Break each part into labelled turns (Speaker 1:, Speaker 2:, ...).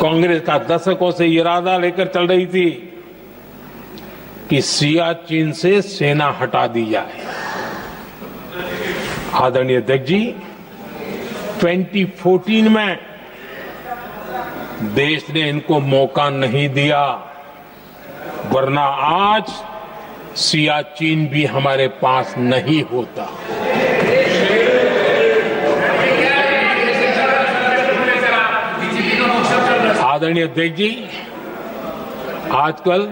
Speaker 1: कांग्रेस का दशकों से इरादा लेकर चल रही थी कि सियाचिन से सेना हटा दी जाए। आदरणीय अध्यक्ष जी, 2014 में देश ने इनको मौका नहीं दिया, वरना आज सियाचिन भी हमारे पास नहीं होता। आदरणीय अध्यक्ष जी, आजकल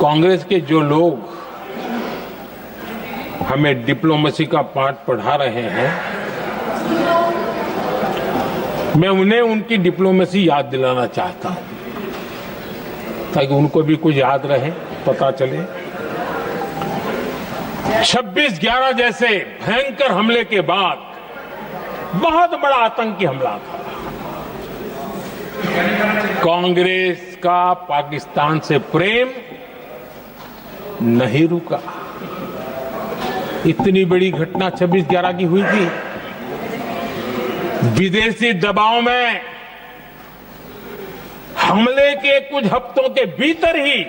Speaker 1: कांग्रेस के जो लोग हमें डिप्लोमेसी का पाठ पढ़ा रहे हैं, मैं उन्हें उनकी डिप्लोमेसी याद दिलाना चाहता हूं ताकि उनको भी कुछ याद रहे, पता चले। 26/11 जैसे भयंकर हमले के बाद बहुत बड़ा आतंकी हमला था। कांग्रेस का पाकिस्तान से प्रेम नहीं रुका। इतनी बड़ी घटना 26/11 की हुई थी। विदेशी दबाव में हमले के कुछ हफ्तों के भीतर ही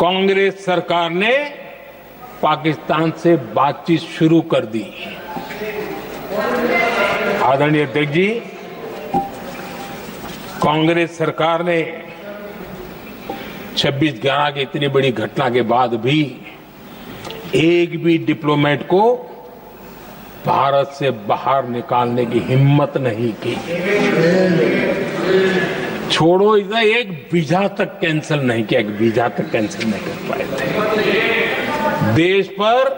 Speaker 1: कांग्रेस सरकार ने पाकिस्तान से बातचीत शुरू कर दी। आदरणीय अध्यक्ष जी, कांग्रेस सरकार ने 26/11 की इतनी बड़ी घटना के बाद भी एक भी डिप्लोमेट को भारत से बाहर निकालने की हिम्मत नहीं की। छोड़ो इधर, एक वीजा तक कैंसिल नहीं किया, एक वीजा तक कैंसिल नहीं कर पाए थे। देश पर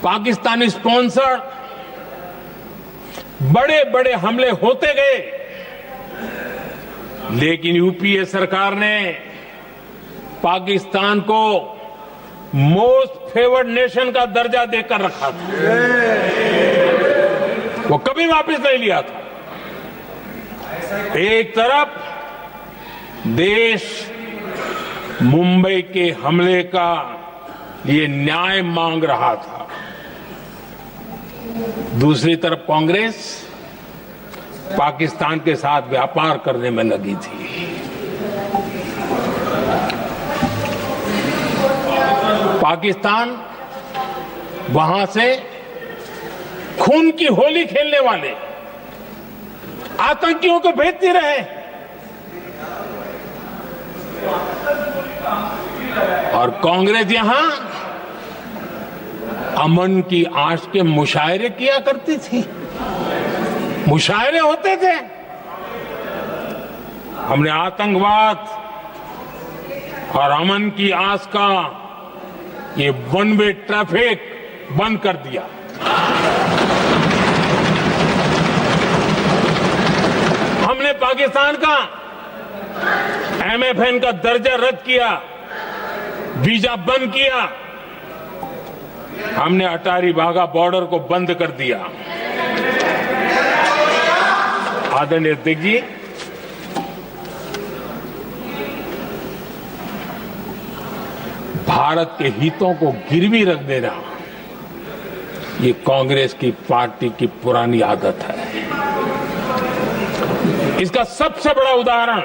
Speaker 1: पाकिस्तानी स्पॉन्सर बड़े बड़े हमले होते गए, लेकिन यूपीए सरकार ने पाकिस्तान को मोस्ट फेवर्ड नेशन का दर्जा देकर रखा था। वो कभी वापस नहीं लिया था। एक तरफ देश मुंबई के हमले का ये न्याय मांग रहा था, दूसरी तरफ कांग्रेस पाकिस्तान के साथ व्यापार करने में लगी थी। पाकिस्तान वहां से खून की होली खेलने वाले आतंकियों को भेजते रहे और कांग्रेस यहां अमन की आश के मुशायरे किया करती थी। मुशायरे होते थे। हमने आतंकवाद और अमन की आस का ये वन वे ट्रैफिक बंद कर दिया। हमने पाकिस्तान का MFN का दर्जा रद्द किया, वीजा बंद किया। हमने अटारी वाघा बॉर्डर को बंद कर दिया। आदरणीय अध्यक्ष जी, भारत के हितों को गिरवी रख देना ये कांग्रेस की पार्टी की पुरानी आदत है। इसका सबसे बड़ा उदाहरण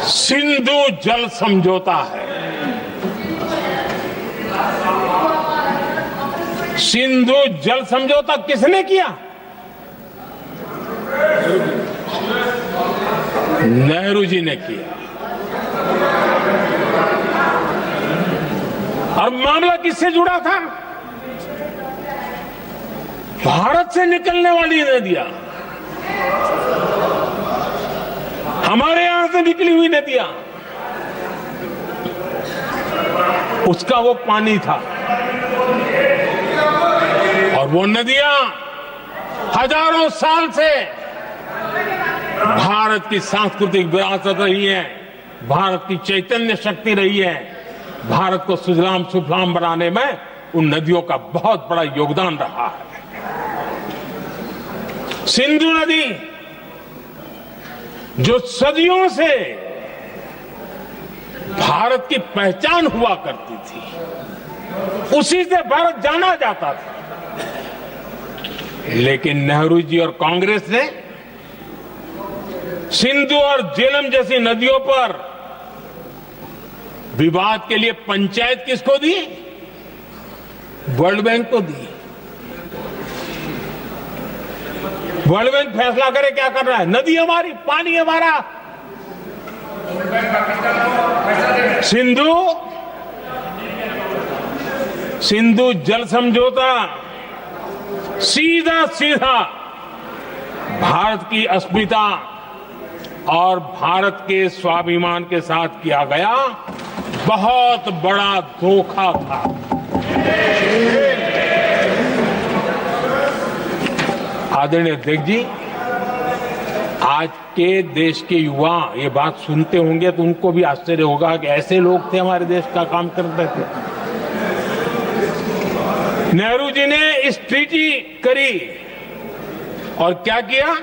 Speaker 1: सिंधु जल समझौता है। सिंधु जल समझौता किसने किया? नेहरू जी ने किया। और मामला किससे जुड़ा था? भारत से निकलने वाली नदियां, हमारे यहां से निकली हुई नदियां, उसका वो पानी था। और वो नदियां हजारों साल से भारत की सांस्कृतिक विरासत रही है, भारत की चैतन्य शक्ति रही है। भारत को सुजलाम सुफलाम बनाने में उन नदियों का बहुत बड़ा योगदान रहा है। सिंधु नदी जो सदियों से भारत की पहचान हुआ करती थी, उसी से भारत जाना जाता था। लेकिन नेहरू जी और कांग्रेस ने सिंधु और झेलम जैसी नदियों पर विवाद के लिए पंचायत किसको दी? वर्ल्ड बैंक को दी। वर्ल्ड बैंक फैसला करे क्या कर रहा है? नदी हमारी, पानी हमारा। सिंधु जल समझौता सीधा सीधा भारत की अस्मिता और भारत के स्वाभिमान के साथ किया गया बहुत बड़ा धोखा था। आदरणीय अध्यक्ष जी, आज के देश के युवा ये बात सुनते होंगे तो उनको भी आश्चर्य होगा कि ऐसे लोग थे हमारे देश का काम करते थे। नेहरू जी ने इस ट्रीटी करी और क्या किया?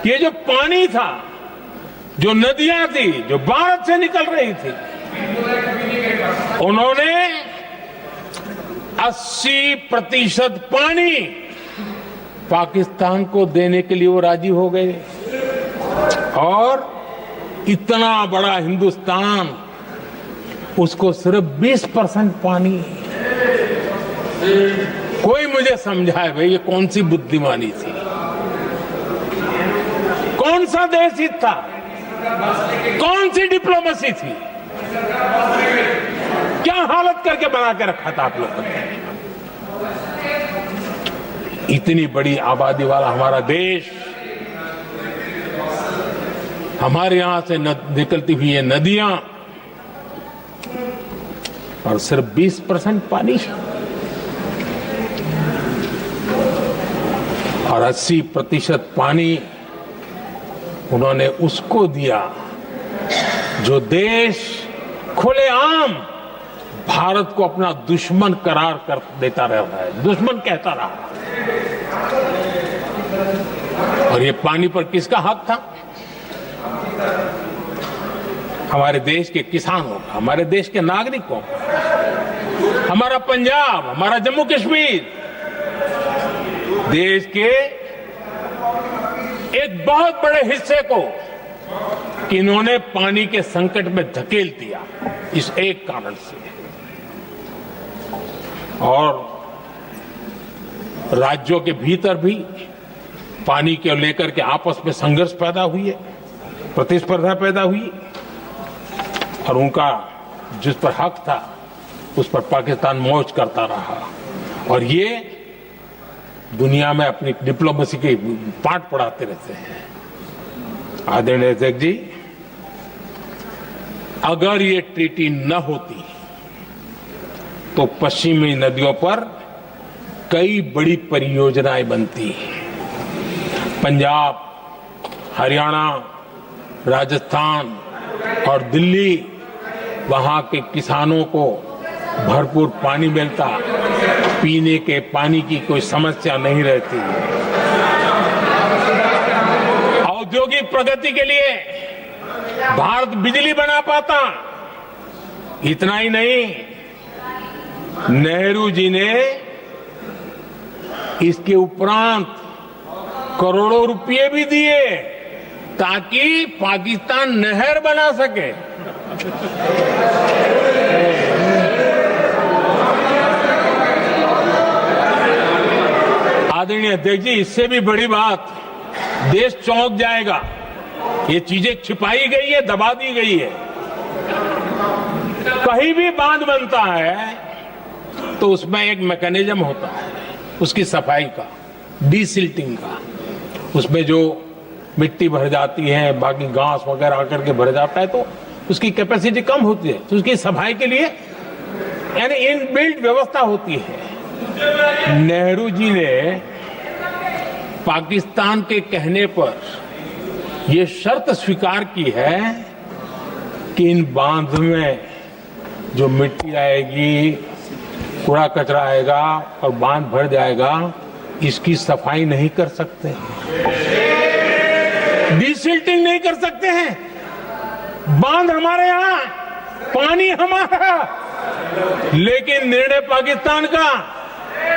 Speaker 1: ये जो पानी था, जो नदियां थी, जो भारत से निकल रही थी, उन्होंने 80% पानी पाकिस्तान को देने के लिए वो राजी हो गए। और इतना बड़ा हिंदुस्तान, उसको सिर्फ 20% पानी। कोई मुझे समझाए भाई ये कौन सी बुद्धिमानी थी? कौन सा देश हित था? कौन सी डिप्लोमेसी थी? क्या हालत करके बना के रखा था आप लोगों ने? इतनी बड़ी आबादी वाला हमारा देश, हमारे यहां से निकलती हुई ये नदियां, और सिर्फ 20% पानी, और 80% पानी उन्होंने उसको दिया जो देश खुलेआम भारत को अपना दुश्मन करार कर देता रहा है, दुश्मन कहता रहा। और ये पानी पर किसका हक था? हमारे देश के किसानों का, हमारे देश के नागरिकों का, हमारा पंजाब, हमारा जम्मू कश्मीर, देश के एक बहुत बड़े हिस्से को इन्होंने पानी के संकट में धकेल दिया, इस एक कारण से। और राज्यों के भीतर भी पानी को लेकर के आपस में संघर्ष पैदा हुई है, प्रतिस्पर्धा पैदा हुई, और उनका जिस पर हक था उस पर पाकिस्तान मौज करता रहा। और ये दुनिया में अपनी डिप्लोमेसी के पाठ पढ़ाते रहते हैं। आदरणीय अध्यक्ष जी, अगर ये ट्रीटी न होती तो पश्चिमी नदियों पर कई बड़ी परियोजनाएं बनती। पंजाब, हरियाणा, राजस्थान और दिल्ली, वहां के किसानों को भरपूर पानी मिलता, पीने के पानी की कोई समस्या नहीं रहती। औद्योगिक प्रगति के लिए भारत बिजली बना पाता। इतना ही नहीं, नेहरू जी ने इसके उपरांत करोड़ों रुपए भी दिए ताकि पाकिस्तान नहर बना सके। आदरणीय अध्यक्ष जी, इससे भी बड़ी बात, देश चौंक जाएगा। ये चीजें छिपाई गई है, दबा दी गई है। कहीं भी बांध बनता है तो उसमें एक मैकेनिज्म होता है उसकी सफाई का, डीसिल्टिंग का। उसमें जो मिट्टी भर जाती है, बाकी घास वगैरह आकर के भर जाता है तो उसकी कैपेसिटी कम होती है, तो उसकी सफाई के लिए यानी इनबिल्ट व्यवस्था होती है। नेहरू जी ने पाकिस्तान के कहने पर यह शर्त स्वीकार की है कि इन बांध में जो मिट्टी आएगी, कूड़ा कचरा आएगा और बांध भर जाएगा, इसकी सफाई नहीं कर सकते, डीसिल्टिंग नहीं कर सकते हैं। बांध हमारे यहां, पानी हमारा, लेकिन निर्णय पाकिस्तान का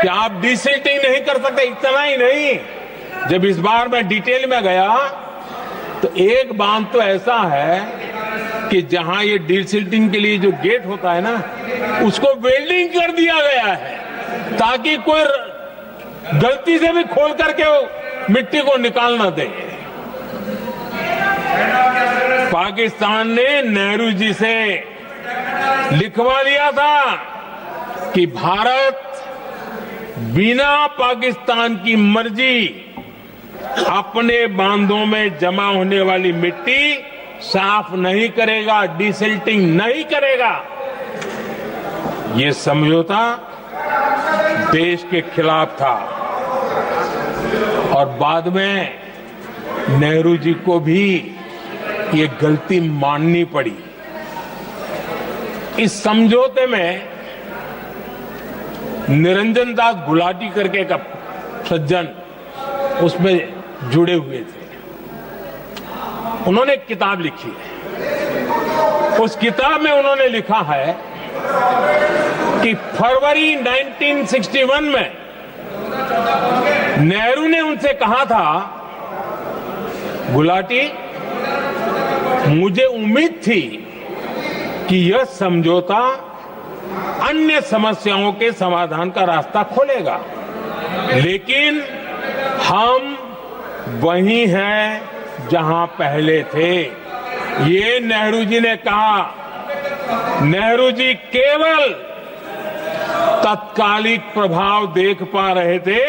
Speaker 1: कि आप डिसिल्टिंग नहीं कर सकते। इतना ही नहीं, जब इस बार मैं डिटेल में गया तो एक बांध तो ऐसा है कि जहां ये डिसिल्टिंग के लिए जो गेट होता है ना, उसको वेल्डिंग कर दिया गया है ताकि कोई गलती से भी खोल करके वो मिट्टी को निकाल ना दे। पाकिस्तान ने नेहरू जी से लिखवा दिया था कि भारत बिना पाकिस्तान की मर्जी अपने बांधों में जमा होने वाली मिट्टी साफ नहीं करेगा, डिसिल्टिंग नहीं करेगा। ये समझौता देश के खिलाफ था और बाद में नेहरू जी को भी ये गलती माननी पड़ी। इस समझौते में निरंजन दास गुलाटी करके एक सज्जन उसमें जुड़े हुए थे। उन्होंने एक किताब लिखी है। उस किताब में उन्होंने लिखा है कि फरवरी 1961 में नेहरू ने उनसे कहा था, गुलाटी, मुझे उम्मीद थी कि यह समझौता अन्य समस्याओं के समाधान का रास्ता खोलेगा, लेकिन हम वहीं हैं जहां पहले थे। ये नेहरू जी ने कहा। नेहरू जी केवल तत्कालिक प्रभाव देख पा रहे थे,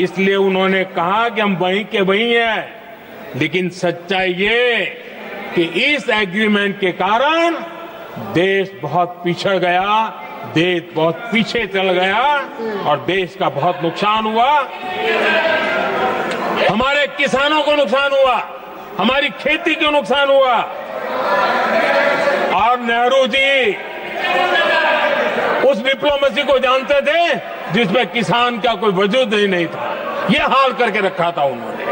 Speaker 1: इसलिए उन्होंने कहा कि हम वहीं के वहीं हैं, लेकिन सच्चाई ये कि इस एग्रीमेंट के कारण देश बहुत पिछड़ गया, देश बहुत पीछे चल गया और देश का बहुत नुकसान हुआ। हमारे किसानों को नुकसान हुआ, हमारी खेती को नुकसान हुआ। और नेहरू जी उस डिप्लोमेसी को जानते थे जिसमें किसान का कोई वजूद ही नहीं था। ये हाल करके रखा था उन्होंने।